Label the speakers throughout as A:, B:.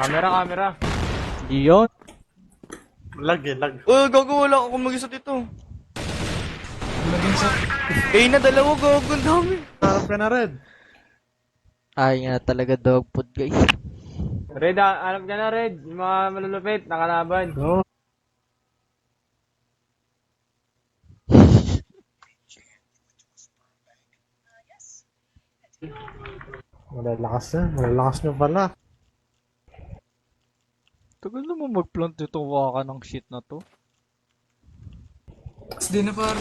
A: Camera.
B: Yun.
C: Lag eh, lag.
D: Oh, gago, wala ako mag-isa dito. Na dalawa, gago, ang dami.
C: Harap ka na, Red.
B: Ay nga talaga dog food guys.
A: Red, alam ka na Red. Yung mga malulupit, nakalaban.
C: No. Malalakas nyo pala.
B: Tagal naman mag-plant itong waka ng shit na to.
E: SD na par.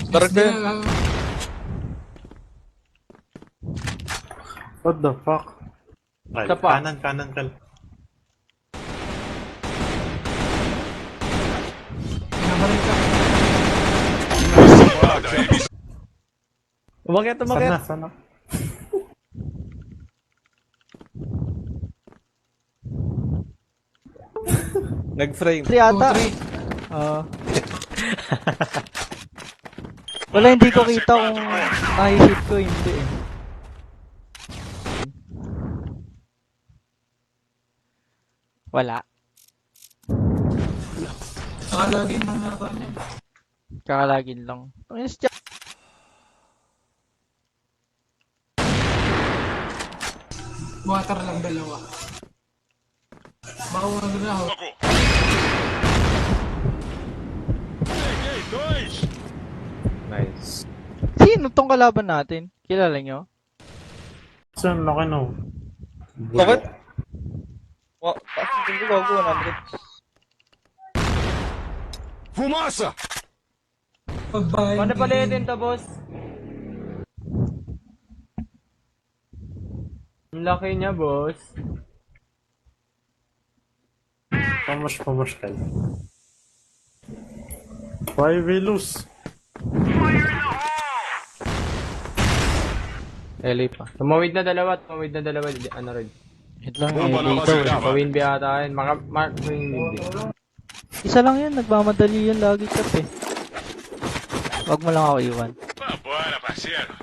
D: Tarag
E: SD
D: na.
E: na.
C: What the fuck? Right,
A: Isa pa.
C: kanan ka.
E: Pinabaril ka.
D: Umakit.
C: Sana.
D: Nag-frame.
B: 3 ata.
E: 2-3.
B: Ah. Wala, hindi ko kita kung na-hit ko, hindi eh. Wala.
E: Nakalagin na nga niya.
B: Kakalagin lang. Ang is
E: Water lang dalawa. Baka wala na ako.
C: Nice.
B: Sino tong kalaban natin? Kilala nyo?
C: Saan laki no?
D: Bakit? Hindi ko gago, 100.
F: Fumaça!
E: Pagbahay.
A: Paano palitin to, boss? Ang laki niya, boss.
C: Pamash kayo. Why we lose?
A: LA pa. Tumawid na dalawa. Ano rin?
B: Hit lang
F: Bomba
B: eh.
F: labas sa
A: Pawin B ata yun. Mark win B.
B: Isa lang yan, nagmamadali yan lagi kat eh. Wag mo lang ako iwan.
F: Vambora, parceiro.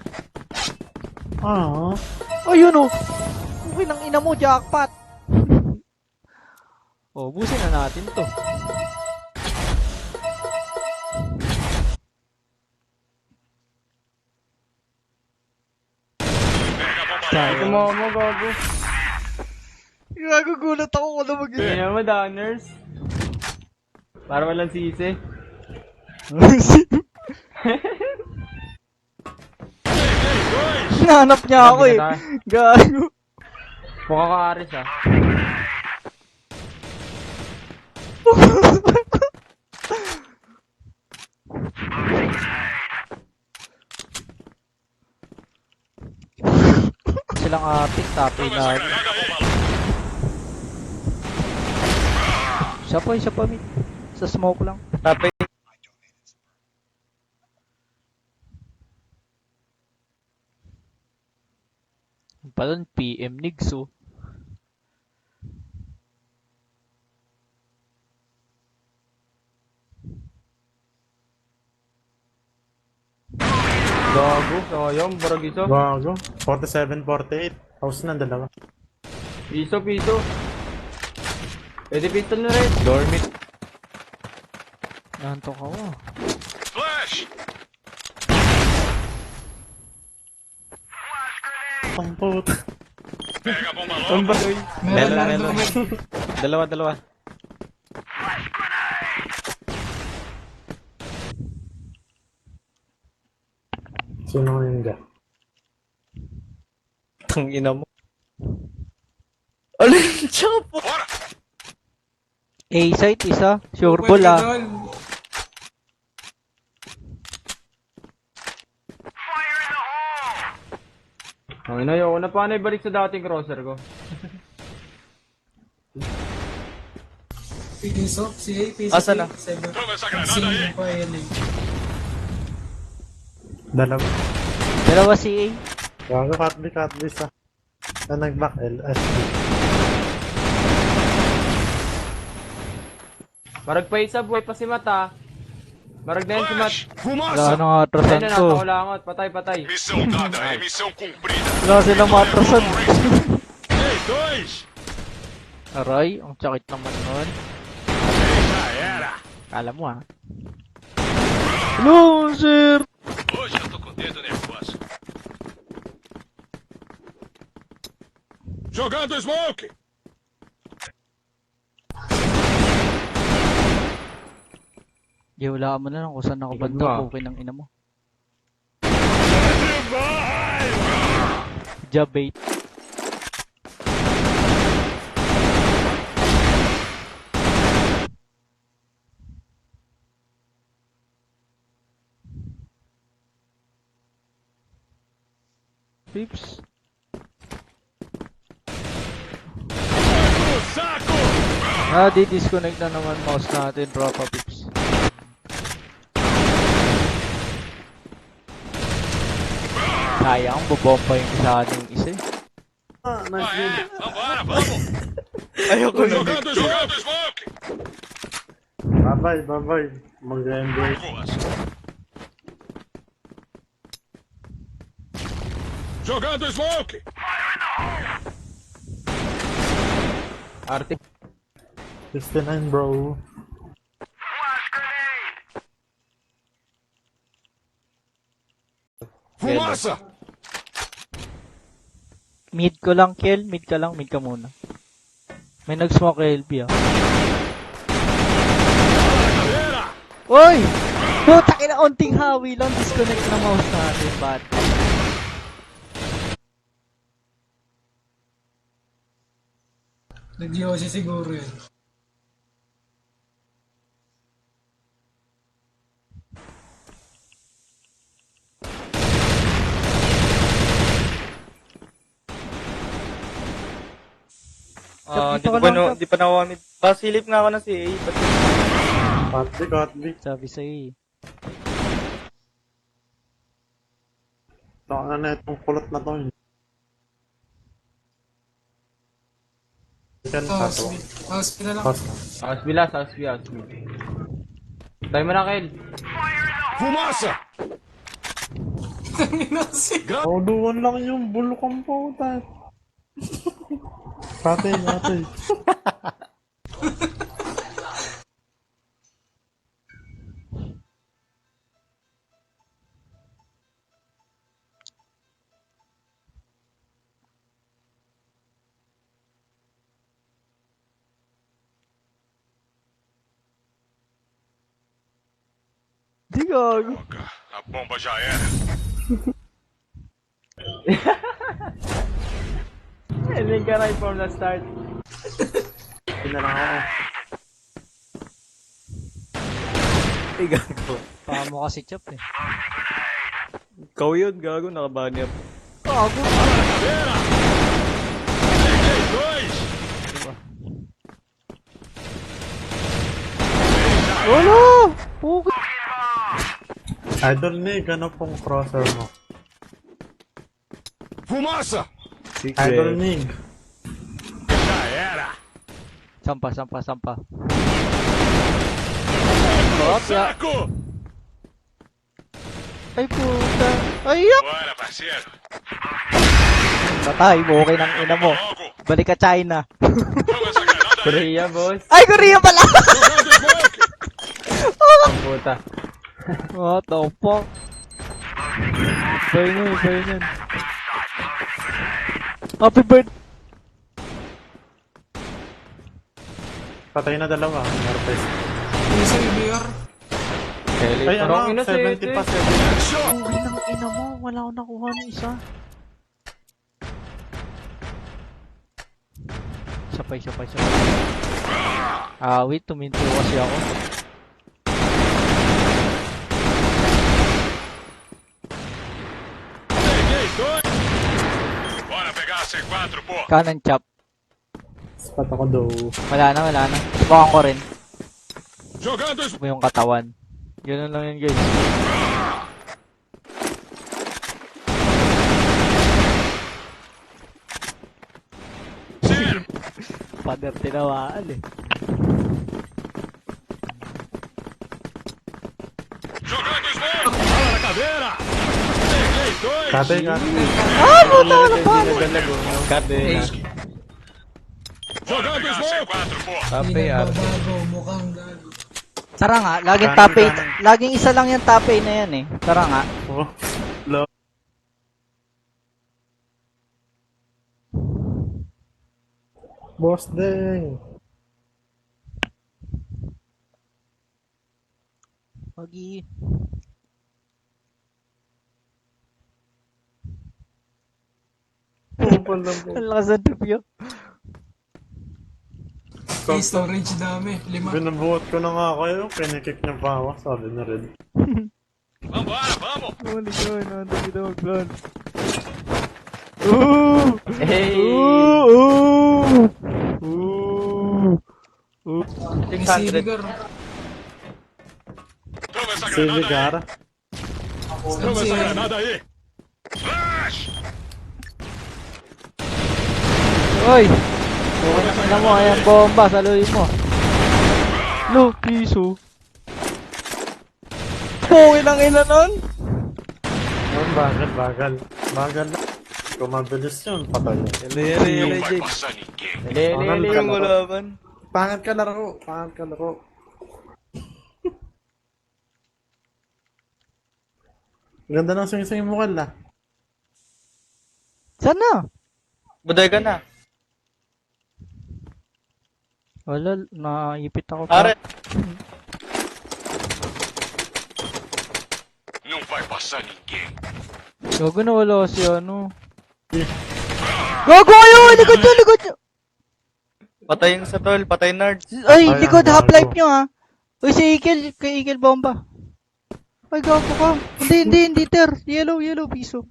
C: Ah.
B: Ayun oh! Okay ng ina mo, jackpot! Oh, busin na natin to.
A: Ito mo, gago.
B: Gagugulat ako kung ano
A: Hindi naman, downers. Para walang sisi.
B: Nahanap niya ako eh. Gago.
A: Mukha ka Aris ah.
B: Silang atik, tapi lagi. Siya pa mid. Sa smoke lang.
D: Tapay.
B: Palan PM Nigso.
A: Gago, sayang, barag iso.
C: Bago. 47-48. House na dalawa.
A: Piso. Pwede pistol na rin.
D: Dormit.
B: Nantok ako.
F: Flash!
C: Pamput.
F: Pega a bomba
A: Ang
F: logo.
A: bagoy.
E: Meron.
D: Dalawa.
C: Sino yung ga?
D: Tang ina mo. Alin, chapo.
F: Bora!
B: A-site isa. Sure ball ah.
A: Ang ina, ayoko na paano ibalik sa dating crosser ko.
E: PSO, CA, PSO.
D: Asa na?
F: Toma essa granada
E: Sino
F: aí.
E: pa yun eh.
C: Dalawa.
B: Dalawa CA.
C: Bago Katbi sa. Na nag-back LSD.
A: Marag pa isa, buhay pa si Mata. Marag na yun si Mat.
F: Flash!
B: Wala
F: Fumaça!
B: nang atrasan
A: Ayun na,
B: to.
A: nakakulangot. Patay.
F: Missão dada, é missão cumprida.
B: Wala silang matrasan.
F: dois.
B: Aray, ang sakit naman nun.
F: Já era.
B: Kala mo ha. Hello, sir!
F: Hoje eu tô com o dedo nervoso. Jogando smoke.
B: Di, wala mo na lang kung saan
A: Ikot
B: nakabanda.
A: mo.
B: Okay ng ina mo. Jabate. Pips.
F: No saco.
B: Di-disconnect na naman mouse natin, Propa Pips. Sayang, bubomba yung isa yung isa eh.
C: Ah, nice
F: Ah,
C: game.
F: é. Vambora, vamos.
D: Ayoko na.
F: Jogando smoke.
C: Bye-bye. Mag-enjoy.
F: Ruas. Jogando smoke.
A: Arte.
C: 69 bro.
F: Fumaça.
B: Mid ko lang, Kel. Mid ka lang, mid ka muna. May nag-smoke LB ah.
F: Caveira.
B: Uy! Puta ina, unting hawi lang. Disconnect na mouse natin, bat.
E: Nag-Yossi siguro yun.
B: Dito ka lang,
D: Di pa nakuha mid. Pasilip nga ako na si A.
C: Katli.
B: Sabi sa'yo eh.
C: Taka na itong kulot na to. Yan, tato.
E: House na lang.
C: House.
A: House B. Tayo mo na, Kel.
F: Fumaça.
E: Inasi.
C: Auduan lang yung bulukang po, tayo. Katay.
B: Di gago.
F: A bomba já era.
A: Hindi ka right from the start.
C: Hindi na lang ako.
D: Ay, gago.
B: Baka mo kasi chop eh.
D: Ikaw yun, gago. Nakabani up.
B: Gago.
F: Caveira. Peguei dois.
B: Wala! Okay.
C: Idol Nig, ano pong crosser mo?
F: Fumaça.
C: Idol Nig.
F: Já era.
B: Sampa.
F: No
B: Opya.
F: saco.
B: Ay puta. Ayak!
F: Bora, parceiro.
B: Patay mo, okay ng ina mo.
F: Logo.
B: Balik ka China.
F: Joga essa granada aí.
A: Korea, boss.
B: Ay, Korea pala!
F: Jogando smoke.
A: Ang puta.
B: What the fuck? Iba yun. Happy birthday!
C: Patay na dalawa. Nervous.
E: Isa yung mayor.
A: Kelly,
C: Ay,
A: parang
C: ano? 70 pa, 70.
B: Okay ng ina mo, wala akong nakuha ng isa. Sapay. Wait, tuminto kasi ako.
F: Peguei dois. Bora pegar a C4, pô.
B: Kanan chop.
C: Spat ako daw.
B: Wala na. Subukan ko rin.
F: Jogando smoke.
B: Mo yung katawan. Ganun lang yun guys.
F: Zero.
B: Pader tinawaan eh.
F: Jogando smoke. Bora, caveira. Peguei dois.
C: Katay.
B: Puta, wala pa!
D: Kade na.
F: Bora pegar C4, porra.
D: Tape
E: Hindi
D: yar.
E: nagbabago, mukhang gago.
B: Tara nga, laging top 8. Laging isa lang yung top 8 na yan eh. Tara nga.
C: Oh, low. Boss Deng.
B: Pagi. Ang lakas ng trip yun.
E: May storage dami. 5.
C: Binubuhat ko na nga kayo. Kinikik niya pa ako. Sabi na rin.
F: Vambora, vamos.
B: Ano ko, nandun kita mag-plan. Ooh!
A: Hey!
B: Ooh! Ooh!
E: May Civigar.
F: Toma essa
C: Si
F: granada aí.
C: Vigara.
F: Toma essa granada aí. Flash!
B: Oy! Okay na sila mo, ayan bomba, saluhin mo. Lo, piso. Okay lang ina nun.
C: Oh, bagal. Bagal na. Kung mabilis yun, patay yun.
F: Não vai passar ninguém.
A: Lele.
D: Yung malaman.
C: Pangat ka laro. Ganda ng sing-sing mo kala.
B: Sana?
D: Buday ka na.
B: Wala, naipit ako pa.
D: Are.
F: Não vai passar ninguém.
B: Gago na wala kasi ano. Gago kayo! Likod nyo!
D: Patayin sa tol, patayin nards.
B: Ay,
C: Ay,
B: likod,
C: ang
B: half-life
C: gago.
B: nyo ha. Uy, si Eagle, kay Eagle bomba. Ay, gago ka. Hindi, ter. Yellow, piso.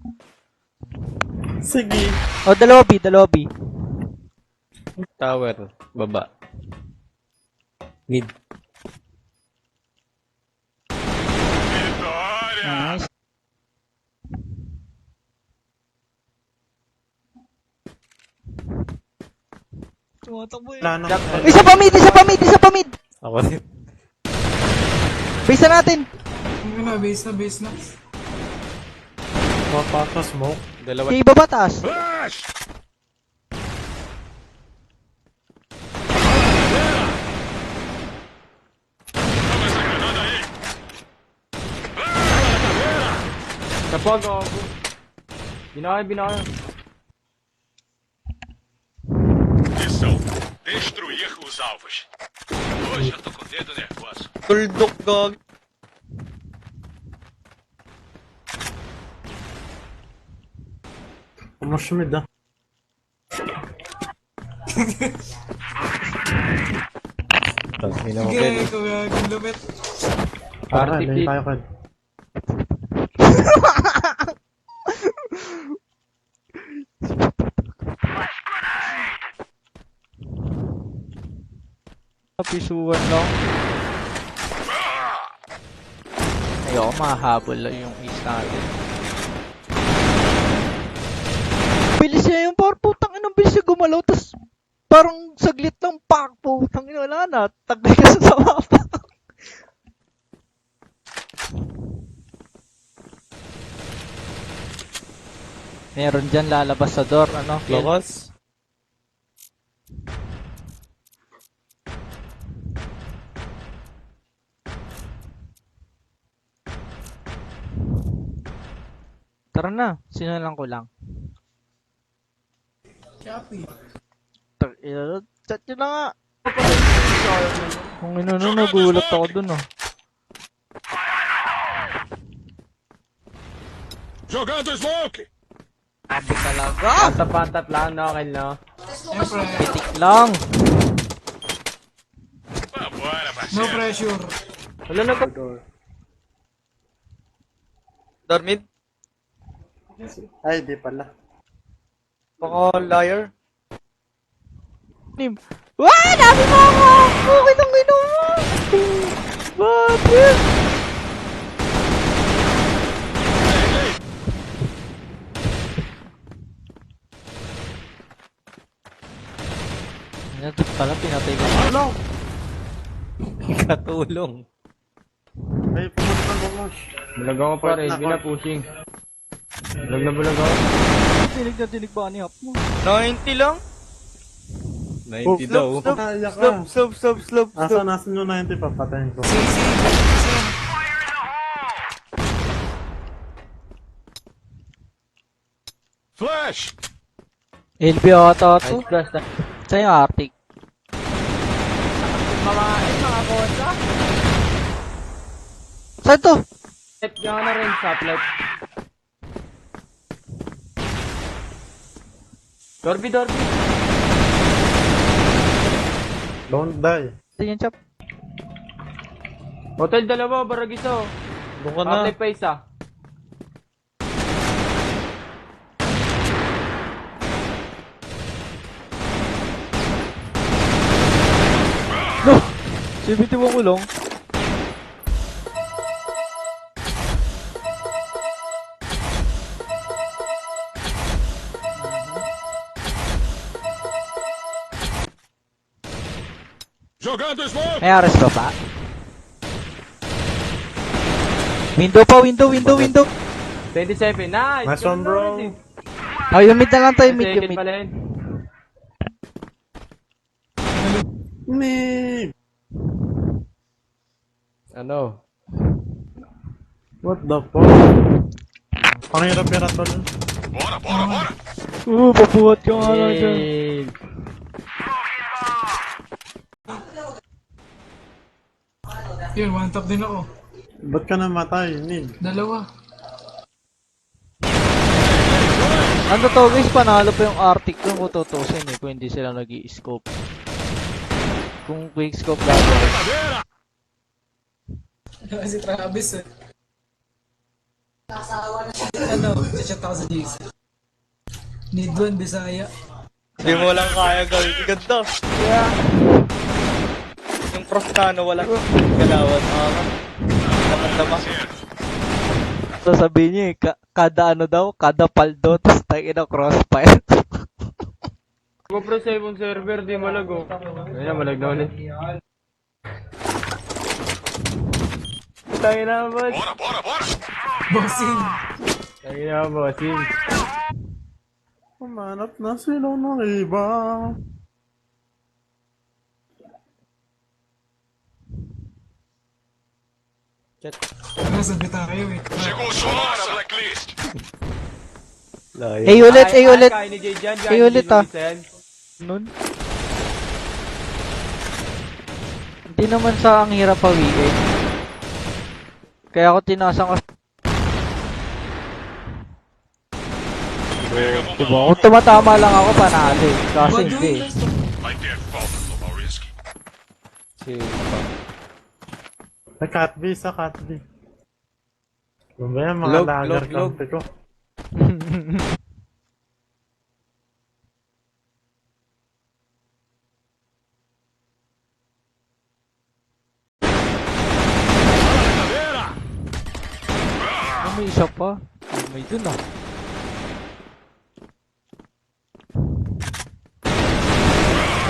C: Sige.
B: O, dalawa B.
D: Tower, baba. Mid.
F: Vitória!
B: Nice. Tumatakbo yun.
C: Wala na.
B: Isa pa mid!
D: Ako rin.
B: Base na natin!
E: Base na.
C: Mapaka smoke.
D: Dalawa.
B: Kaya ibaba taas.
F: Flash! Toma essa granada aí.
A: Kapag ako. Binakay.
F: Missão: destruir os alvos. Hoje eu tô com o dedo nervoso.
D: Tuldok gog.
C: Umashimid ah.
D: Hindi na mo
E: Sige,
D: pwede.
E: kagagong lupit.
C: Para,
A: Party
C: lay
A: pit.
C: tayo kan.
B: Pisuan lang. Ayoko, mahabol lang yung ace natin. Bilis niya yung par, putang ina, bilis niya gumalaw, tas parang saglit lang, pak, putang ina, wala na, taglay ka sa mapa. Meron dyan lalabas sa door, ano? Kill.
D: Lakas.
B: Tara na, sino lang ko lang.
E: Shopee.
B: Chat nyo na nga. Kung ino nagulat ako dun, oh.
F: Jogando smoke!
B: Sabi talaga.
A: Pantat lang, no, Kyle, no?
E: Siyempre,
B: Pitik lang.
F: Vambora,
E: no
F: parceiro.
E: pressure.
A: Wala na ka.
D: Dormid.
C: Ay, di pala.
D: Baka liar.
B: Nim. Wah! Dami mo ako! Okay nang ino mo! Bakit? Ito pala pinatay ko.
C: Hello!
D: Katulong.
C: Ay, pumunta ng bumush.
A: Bulag ako pa rin, pushing. Bulag ako.
B: Tinig ba ni Hap mo?
D: 90 lang? 90 daw.
C: Kaya ka.
B: Slope.
C: Asan yung 90 papatayin ko.
F: Flash!
B: LB ata to.
A: Nice blast.
B: Sa'yo yung Arctic.
A: Mga kontra.
B: Saan to?
A: Set yung ano rin, saplet. Dorby.
C: Don't die.
B: Saan yung chop?
A: Hotel dalawa, barag isa.
D: Doon ka na.
A: Outlet pa isa.
B: No! CBT mo kulong.
F: Jogando smoke!
B: May aras ba pa? Window pa, window.
A: 27, nice!
C: Nice one, bro.
B: Ay, yung mid na lang tayo, mid.
A: Second pala yun.
C: Mid!
A: Ano?
C: What the fuck? Ang hirap-hirap to dun.
F: Bora!
B: Papuhat ka nga lang dyan.
A: Yay!
E: Yun, one tap din ako.
C: Ba't ka namatay? Mid.
E: Dalawa.
B: Ano to guys, panalo pa yung Arctic doon kung tutusin eh, kung hindi sila nag-i-scope. Kung quick scope dati.
E: Si Travis eh. Ano, chat ako sa GC. Need one, Bisaya.
D: Hindi mo lang kaya gawin. Ganda. Yung cross na ano, walang galawan. Tama.
B: Sasabihin niya eh, kada ano daw, kada paldo, tapos tayo na crossfire.
A: GoPro 7 server, di malag oh. Ayun na, malag na ulit. Tayo na, boss.
F: Bora!
E: Bossing.
A: Tayo na, bossing.
C: Kumanap na sila ng iba.
E: Nasabi tayo eh.
F: Chegou sua hora, Blacklist!
D: Layo.
B: Eh ulit,
A: Kaya ni Jay dyan,
B: Eh, ulit, ah.
A: Sen.
B: nun. Hindi naman sa ang hirap pawiin. Kaya ako tinasan ko. Diba? Kung tumatama lang ako, panalo eh. Kasi hindi.
F: Vai ter falta do Mauriski.
C: Sa cat B. Mamaya mga
D: Log,
C: lager
D: log.
C: kampi ko.
B: May isa pa. May dun ah.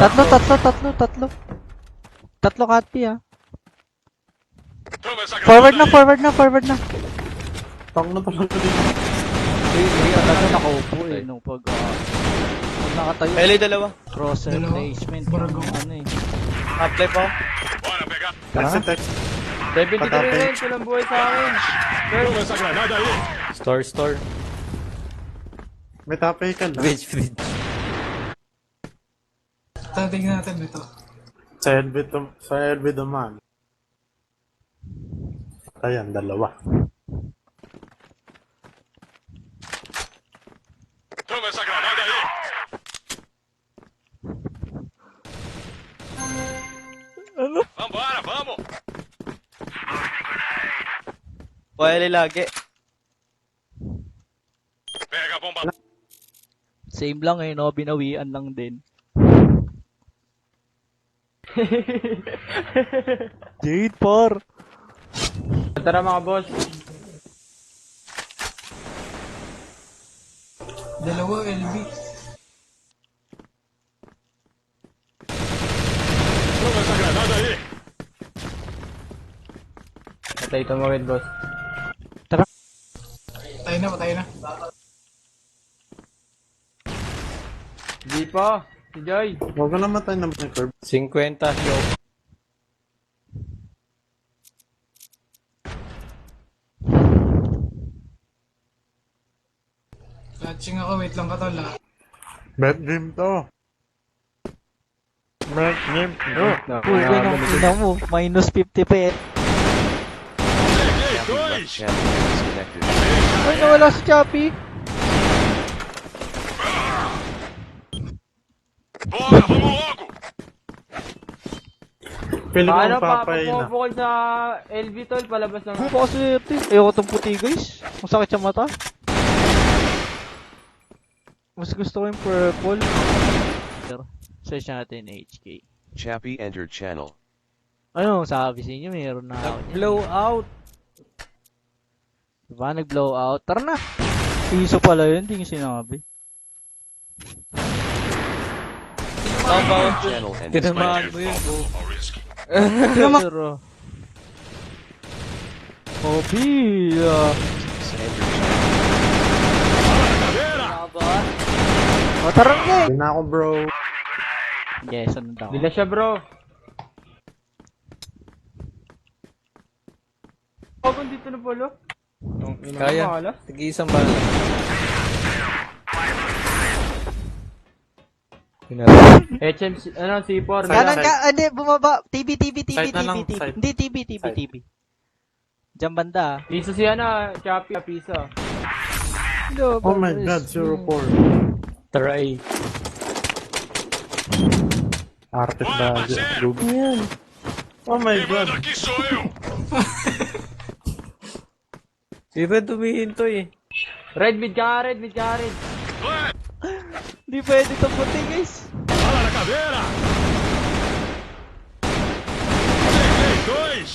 B: Tatlo. Tatlo katpi ah.
F: Toma essa
B: Forward
F: granada
B: na.
C: Tang na talaga din.
B: Talaga nakaupo eh nung pag nakatayo.
D: LA dalawa.
B: Crosser
E: Dalawa.
B: placement
E: Barago.
B: yung ano eh.
D: Half-life ako.
F: Bora pegar!
C: Text.
A: 73
C: Patapin.
A: rin, kulang buhay sa akin.
F: Toma essa granada aí!
D: Store.
C: May tapay ka lang.
D: Bridge.
E: Tatingnan natin ito.
C: Sa LB naman. Ayan, dalawa.
F: Toma essa granada aí! Vambora, vamos!
D: LA lagi.
F: Pega a bomba!
B: Same lang eh no, binawian lang din. Jade par.
A: Tara mga boss.
E: Dalawa, LB.
F: Toma essa granada aí!
A: Patay tumawid boss.
E: Patay na.
A: Di pa. Si Joy.
C: Huwag ka namatay ng curve.
D: 50 show.
E: Clutching ako, wait lang ka tol ha.
C: Bet game to. Bet game.
B: Puga ng ina mo. Minus 50 pa eh. Ay, nawala si Chappy.
F: Bora, vamos logo!
C: Feeling
A: Paano
C: ko papay na.
A: papapukol sa LV tol, palabas ng...
B: Ano pa kasi ito eh. Ayoko tong puti guys. Masakit sa mata. Mas gusto ko yung purple. Search natin HK.
G: Chappy entered channel.
B: Ano sabi sa inyo? Meron na ako niyan.
D: Blow out.
B: Diba? Nag-blow out. Tara na! Piso pala yun. Hindi nyo sinabi.
D: About
G: Channel and
D: tinamaan mo yun.
F: More risky.
B: Pero... Obi! O, tara nga eh!
C: Hindi na ako bro.
B: Yes, ano daw?
A: Dila siya bro. Ako dito na polo.
D: Kaya. Tig-isang bala.
A: HMC, ano, C4.
B: Kanan
C: Side.
B: ka! Hindi, bumaba! TV, TV, TV,
C: Side na lang,
B: TV, TV.
C: side.
B: Hindi, TV, TV,
C: Side.
B: TV. Diyan banda.
A: Piso siya na, Chappy, piso.
C: Oh my god, 04.
D: Try.
C: Arte
F: Olha,
C: ba?
F: parceiro!
C: Oh my
F: Quem
C: god.
F: manda aqui sou eu!
D: Si Red humihinto eh.
A: Red, mid ka nga, red, mid ka nga, red.
F: Black,
B: Hindi pwede itong puti guys.
F: bala na caveira! Peguei dois!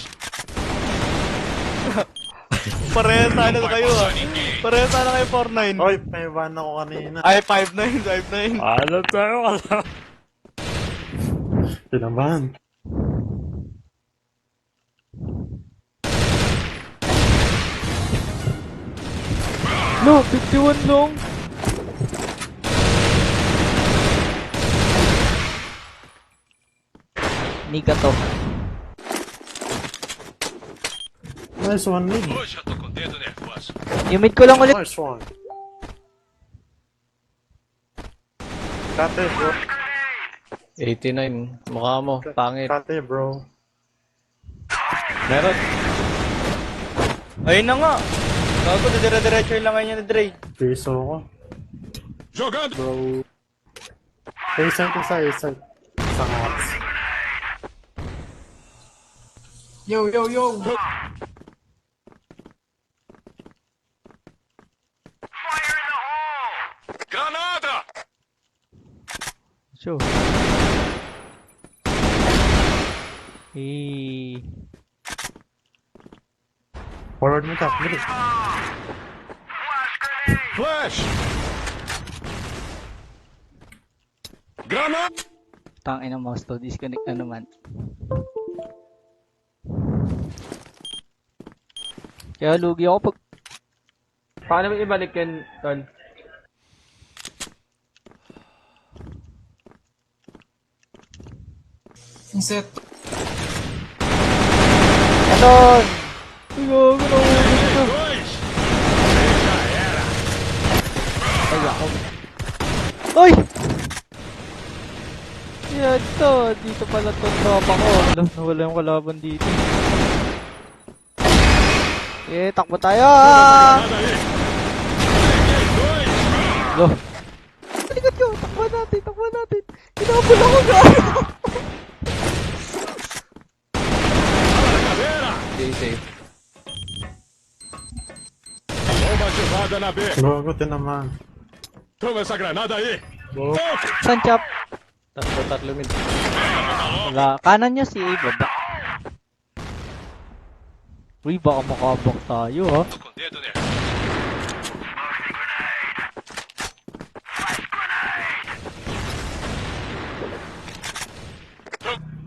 D: Pareho sana kayo ah.
F: Ninguém!
D: Pareho sana kayo 4-9.
C: Oy, paiwan ako kanina.
D: Ay, 5-9, 5-9.
C: Alam tayo, alam. Tinaman.
B: No, 51 long. Nika to.
C: Nice one, lead.
F: Hoje eu tô com o dedo nervoso.
B: Yung mid ko lang ulit.
C: Nice one. Kate, bro.
D: 89. Mukha mo. Pangit.
C: Kate, bro.
D: Meron. Ayun na nga. Bago, dire-diretso yung langay niya ni Dre.
C: Piso ko.
F: Jogando!
C: Bro. Isa. Isang oras.
E: Yo, yo, yo!
F: Granada!
B: Sure. Eh.
C: Forward mo top, bilis.
F: Flash! Granada!
B: Tangin ang mouse to. Disconnect na naman. Kaya lugi ako pag...
A: Paano mo ibalik yun, tol?
E: Yung set.
B: Aton! Ay, gago na ulit.
F: Dois!
B: Ay, ako. Ay! Yan to. Dito pala to tropa ko. Nawala yung kalaban dito. Eh, takbo tayo! Ah!
F: Nada aí! Peguei dois!
B: Go! Balikat ko! Takbo natin! Kinabula ko gago!
F: Caveira!
D: Stay safe.
F: Bomba ativada na B!
C: Bago tinaman.
F: Toma essa granada aí!
B: Saan chap?
D: Tatlo mid.
B: Wala. Kanan niya si A, baba. Uy, baka makabak tayo ha.
F: Tô com o dedo nervoso.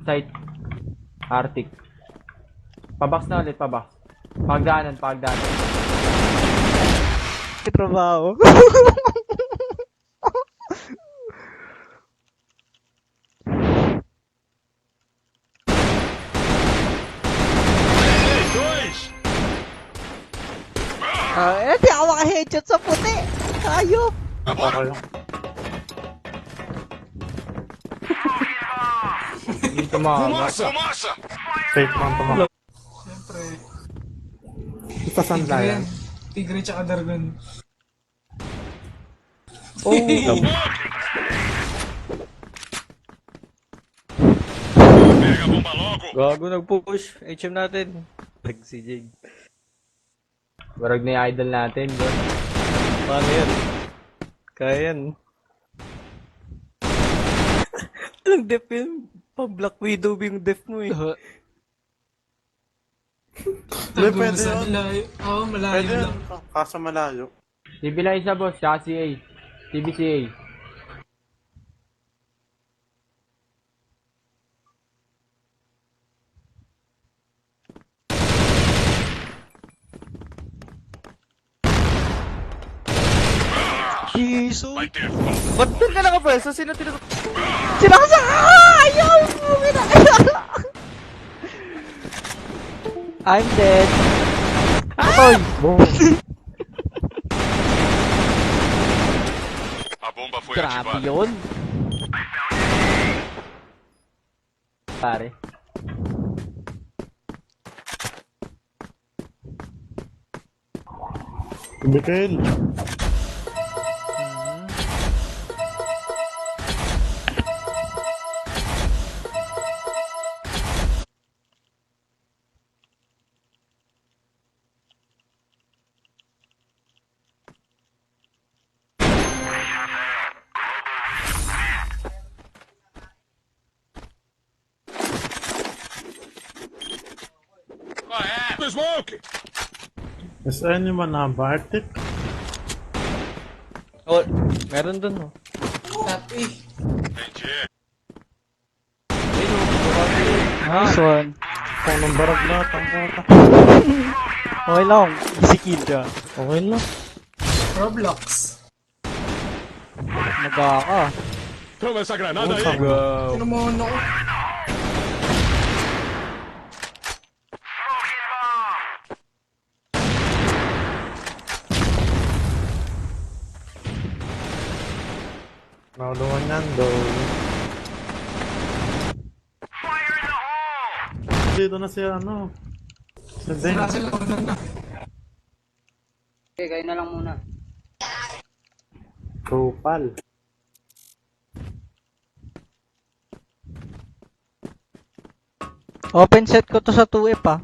A: Site. Arctic. Pabaks na ulit, pabaks. Pagdaanan.
B: Trabaho. Di ako maka-headshot sa puti. Ayop.
C: Okay lang.
A: Dito mga.
F: Fumaça! Fumaça!
C: Fake man tumak.
E: Siyempre.
C: Ito saan
E: Tigre yan.
C: yan?
E: Tigre tsaka Dragon.
D: Oh,
F: Pega a bomba logo!
D: gago nag-push. HM natin. Tag si Jade.
A: Barag na yung idol natin, bro.
D: Paano yan? Kaya yan. Anong def yun? Pang Black Widow yung def mo eh.
C: Pwede
E: Pwede
C: yun.
E: Malayo. Oo, malayo
C: Pwede
E: lang.
C: yun. Kaso malayo.
A: CB lang isa, boss. Tsaka CA. CBCA.
B: Jesus.
F: Vai ter fogo!
D: Ba't doon ka nakapwesto? Sino tinatapos?
B: Sinakasa! Ayaw! I'm dead. Atoy!
F: A bomba foi
B: Grabe
F: ativada.
B: yun.
A: Pare.
C: Bikin.
F: Qual é? Do Smoke!
C: Is anyone a Bartik?
D: Oh, meron doon oh.
E: Top A.
F: Entendi.
B: Nice one.
C: Kung nang barag lahat ang kota.
B: Okay lang. Easy kill ka.
C: Okay lang.
E: Roblox.
B: Naga ka.
F: Toma essa granada aí!
E: Sino mo ano ko?
C: Nauluan yan, though. Dito na si ano. Si Zen.
E: Sira sila ko na.
H: Okay, kayo na lang muna.
C: Kupal.
B: Open set ko to sa 2F ah.